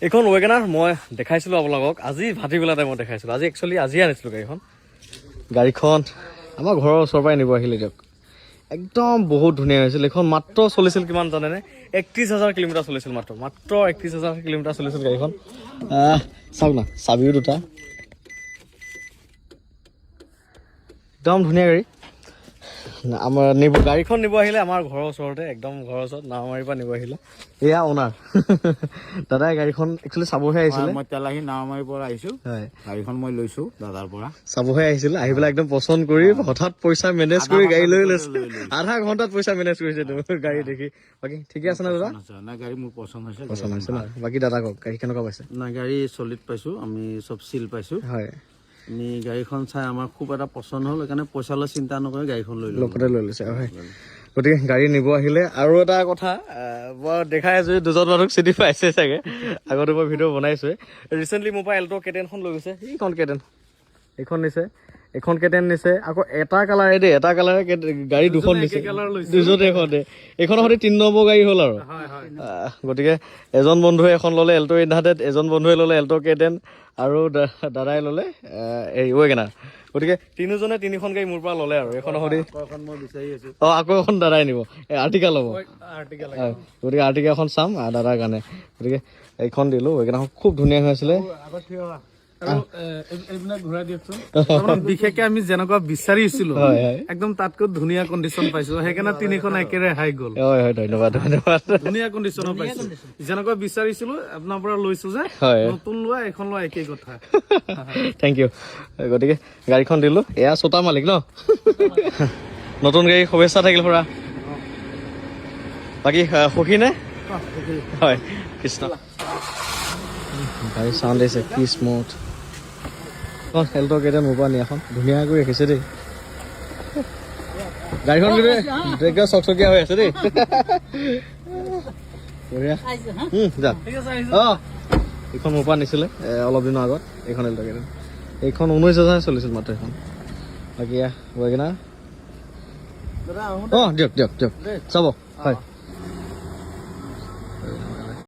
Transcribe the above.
এইখন ৱেগনাৰ মই দেখাইছিলোঁ আপোনালোকক আজি ভাটিবেলা টাইমত দেখাইছিলোঁ। আজি একচুৱেলি আজিয়ে আনিছিলোঁ গাড়ীখন আমাৰ ঘৰৰ ওচৰৰ পৰাই নিব আহিলে দিয়ক। একদম বহুত ধুনীয়া হৈছিল। এইখন মাত্ৰ চলিছিল কিমান জানেনে? 31,000 কিলোমিটাৰ চলিছিল। মাত্ৰ 31,000 কিলোমিটাৰ চলিছিল গাড়ীখন। চাওক না, চাবিও দুটা, একদম ধুনীয়া গাড়ী। আমাৰ গাড়ীখন নিব আহিলে আমাৰ ঘৰৰ ওচৰতে, একদম ঘৰৰ ওচৰত নাওমাৰীৰ পৰা নিব আহিলে। এয়া অনাৰ দাদাই গাড়ীখন একচুৱেলি চাবহে আহিছিলে। মই তেলাহী নাওমাৰীৰ পৰা আহিছোঁ। গাড়ীখন মই লৈছোঁ দাদাৰ পৰা। চাবহে আহিছিল, আহি পেলাই একদম পচন্দ কৰি হঠাৎ পইচা মেনেজ কৰি গাড়ী লৈ লৈছে। আধা ঘণ্টাত পইচা মেনেজ কৰিছে গাড়ী দেখি। বাকী ঠিকে আছে না দাদা? না, গাড়ী মোৰ পচন্দ হৈছে। পচন্দ হৈছে না? বাকী দাদা কওক, গাড়ী কেনেকুৱা পাইছে? না, গাড়ী চলিড পাইছোঁ, আমি চব চিল পাইছোঁ। হয়, আমি গাড়ীখন চাই আমাৰ খুব এটা পচন্দ হ'ল, সেইকাৰণে পইচা লৈ চিন্তা নকৰি গাড়ীখন লৈ লগতে লৈ লৈছে। হয়, গতিকে গাড়ী নিব আহিলে আৰু এটা কথা মই দেখাই আছোঁ, দুজন মানুহক চিনি পাইছে চাগে, আগতে মই ভিডিঅ' বনাইছোঁৱে। ৰিচেণ্টলি মোৰ পৰা এল্ট' কেটেনখন লৈ গৈছে। এইখন কেটেন, এইখন নিছে, এইখন কেটেন নিছে। আকৌ এটা কালাৰে দেই, এটা কালাৰে গাড়ী দুখন নিছে, দুজনে এখনে। এইখনৰ সৈতে 3 নম্বৰ গাড়ী হ'ল আৰু। গতিকে এজন বন্ধুৱে এখন ল'লে এল্ট' 800, এজন বন্ধুৱে ল'লে এল্ট' কেটেন, আৰু দাদাই ল'লে ৱেগনাৰ। গতিকে তিনিজনে তিনিখন গাড়ী মোৰ পৰা ল'লে আৰু। এইখন সৈতে মই বিচাৰি আছোঁ। আকৌ এখন দাদাই নিব, আৰ্টিকা ল'ব। গতিকে আৰ্টিকা এখন চাম দাদাৰ কাৰণে। গতিকে এইখন দিলোঁ, ৱেগনাৰখন খুব ধুনীয়া হৈ আছিলে। বিশেষকে আমি যেনেকুৱা বিচাৰিছিলো একদম তাতকৈ ধুনীয়া কণ্ডিশ্যন পাইছো, সেইকাৰণে তিনিখন একেৰে হাই গ'ল। হয় হয়, ধন্যবাদ ধন্যবাদ। ধুনীয়া কণ্ডিশ্যনত পাইছো, যেনেকুৱা বিচাৰিছিলো আপোনাৰ পৰা লৈছো যে। নতুন লোৱা এইখন লোৱা একেই কথা। Thank you. গতিকে গাড়ীখন দিলোঁ, এয়া চোতা মালিক ন। নতুন গাড়ী শুভেচ্ছা থাকিল খুৰা। বাকী সুখী নে? হয়, কৃষ্ণ। গাড়ী চাউণ্ড দিছে কি স্মুথ। এখন এল্ট' কেটেন মোৰ পৰা নিয়া এখন ধুনীয়া কৰি ৰাখিছে দেই। গাড়ীখন কিন্তু একদম চকচকীয়া হৈ আছে দেই। বঢ়িয়া। যাক অঁ, এইখন মোৰ পৰা নিছিলে অলপ দিনৰ আগত, এইখন এল্ট' কেটেন। এইখন 19,000 চলিছিল মাত্ৰ এইখন। বাকী ৱেগনাৰ। অঁ, দিয়ক দিয়ক দিয়ক, চাব। হয়।